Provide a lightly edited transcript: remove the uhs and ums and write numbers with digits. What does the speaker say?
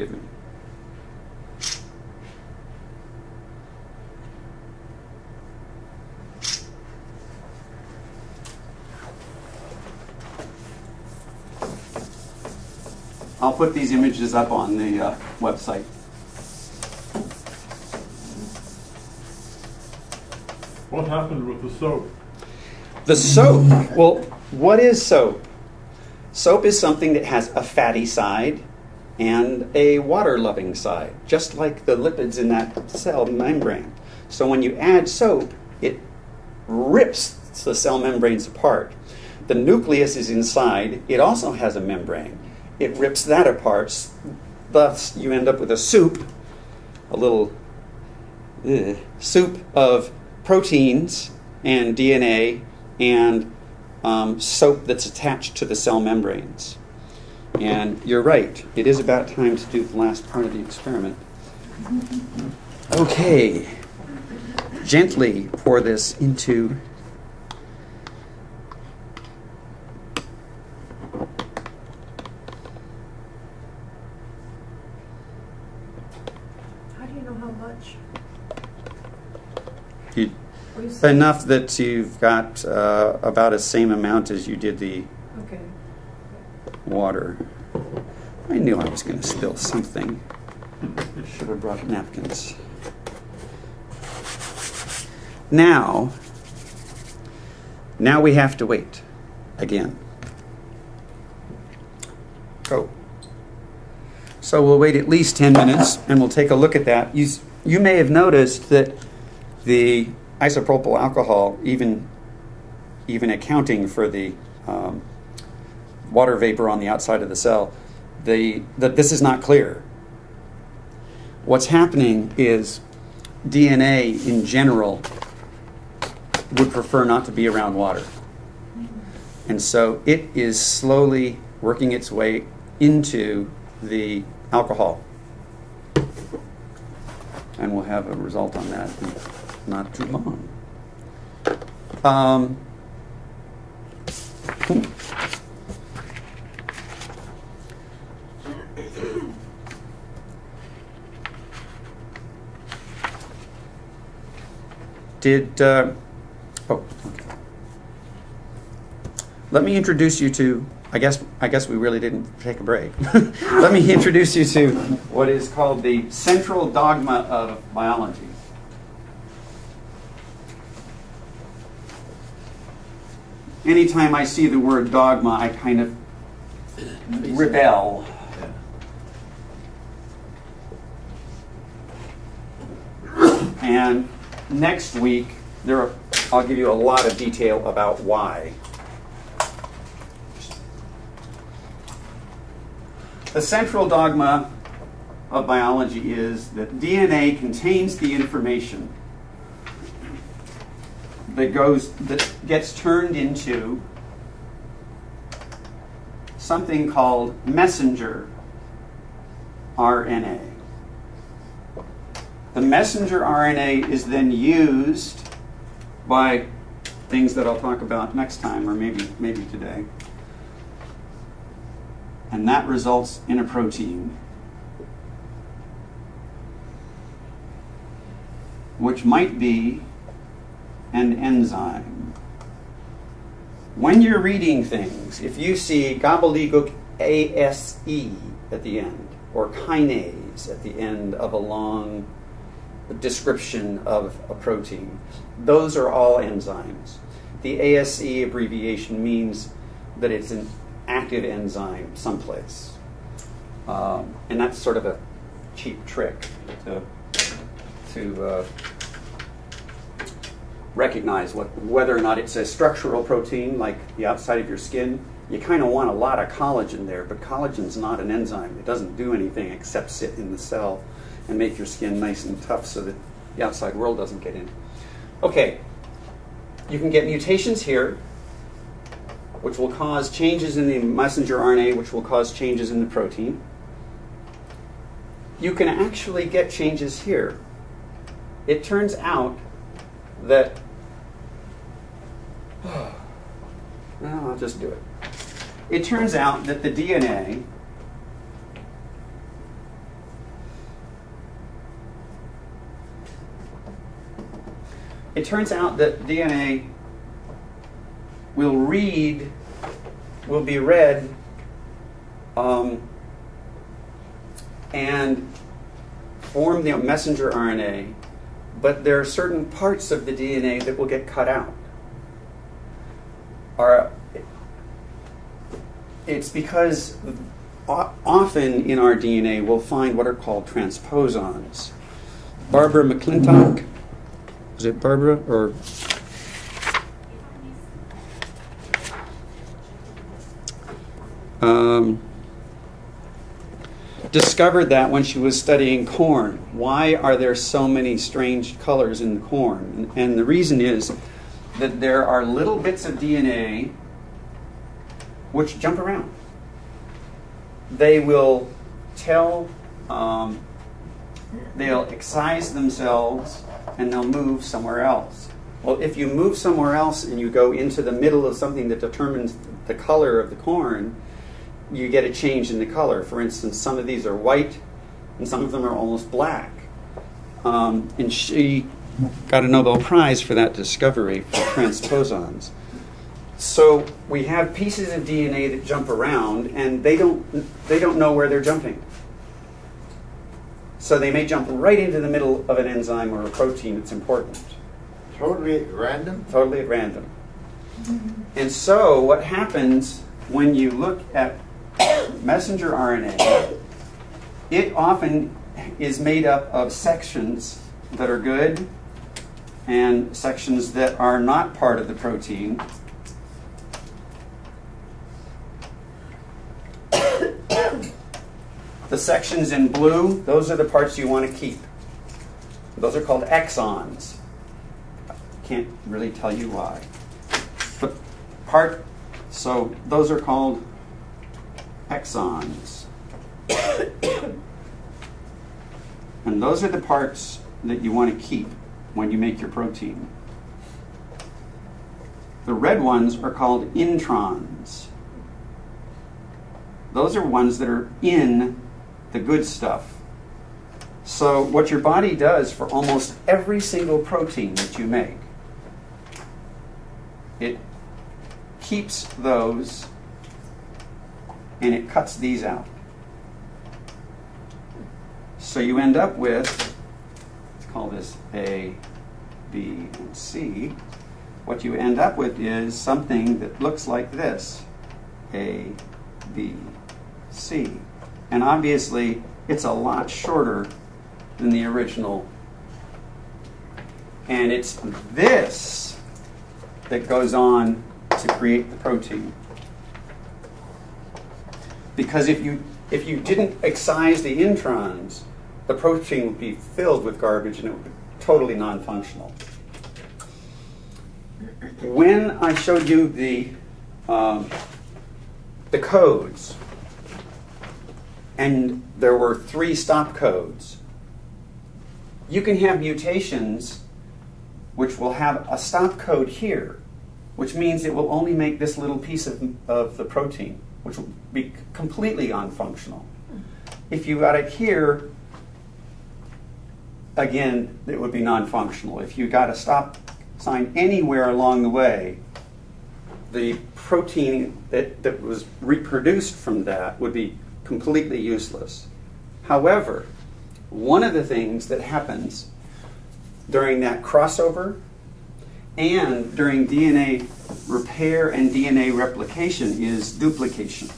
forgive me. I'll put these images up on the website. What happened with the soap? The soap. Well, what is soap? Soap is something that has a fatty side and a water-loving side, just like the lipids in that cell membrane. So when you add soap, it rips the cell membranes apart. The nucleus is inside. It also has a membrane. It rips that apart. Thus, you end up with a soup, a little soup of proteins and DNA and soap that's attached to the cell membranes. And you're right, it is about time to do the last part of the experiment. Okay, gently pour this into enough that you've got about the same amount as you did the water. I knew I was going to spill something. Should have brought napkins. Now we have to wait again. Go. So we'll wait at least 10 minutes and we'll take a look at that. You may have noticed that the isopropyl alcohol, even accounting for the water vapor on the outside of the cell, that this is not clear. What's happening is DNA in general would prefer not to be around water. And so it is slowly working its way into the alcohol. And we'll have a result on that in not too long. Let me introduce you to, I guess we really didn't take a break. Let me introduce you to what is called the central dogma of biology. Anytime I see the word dogma, I kind of rebel. And next week, I'll give you a lot of detail about why. The central dogma of biology is that DNA contains the information that gets turned into something called messenger RNA. The messenger RNA is then used by things that I'll talk about next time, or maybe today. And that results in a protein, which might be an enzyme. When you're reading things, if you see gobbledygook ASE at the end, or kinase at the end of a long description of a protein, those are all enzymes. The ASE abbreviation means that it's an active enzyme someplace. And that's sort of a cheap trick to recognize whether or not it's a structural protein like the outside of your skin. You kind of want a lot of collagen there, but collagen's not an enzyme. It doesn't do anything except sit in the cell and make your skin nice and tough so that the outside world doesn't get in. Okay, you can get mutations here, which will cause changes in the messenger RNA, which will cause changes in the protein. You can actually get changes here. It turns out that, well, I'll just do it. It turns out that the DNA it turns out that DNA will be read and form the messenger RNA, but there are certain parts of the DNA that will get cut out. It's because often in our DNA we'll find what are called transposons. Barbara McClintock, is it Barbara or? Discovered that when she was studying corn. Why are there so many strange colors in the corn? And the reason is that there are little bits of DNA which jump around. They will they'll excise themselves and they'll move somewhere else. Well, if you move somewhere else and you go into the middle of something that determines the color of the corn, you get a change in the color. For instance, some of these are white and some of them are almost black. And she got a Nobel Prize for that discovery for transposons. So we have pieces of DNA that jump around and they don't know where they're jumping. So they may jump right into the middle of an enzyme or a protein that's important. Totally at random? Totally at random. And so what happens when you look at messenger RNA, it often is made up of sections that are good and sections that are not part of the protein. The sections in blue, those are the parts you want to keep. Those are called exons. Can't really tell you why. But so those are called exons. And those are the parts that you want to keep when you make your protein. The red ones are called introns. Those are ones that are in the good stuff. So what your body does for almost every single protein that you make, it keeps those and it cuts these out. So you end up with, let's call this A, B, and C. What you end up with is something that looks like this, A, B, C. And obviously, it's a lot shorter than the original. And it's this that goes on to create the protein. Because if you didn't excise the introns, the protein would be filled with garbage and it would be totally non-functional. When I showed you the codes, and there were 3 stop codes, you can have mutations which will have a stop code here, which means it will only make this little piece of the protein, which will be completely unfunctional. If you got it here, again, it would be non-functional. If you got a stop sign anywhere along the way, the protein that was reproduced from that would be completely useless. However, one of the things that happens during that crossover and during DNA repair and DNA replication is duplication.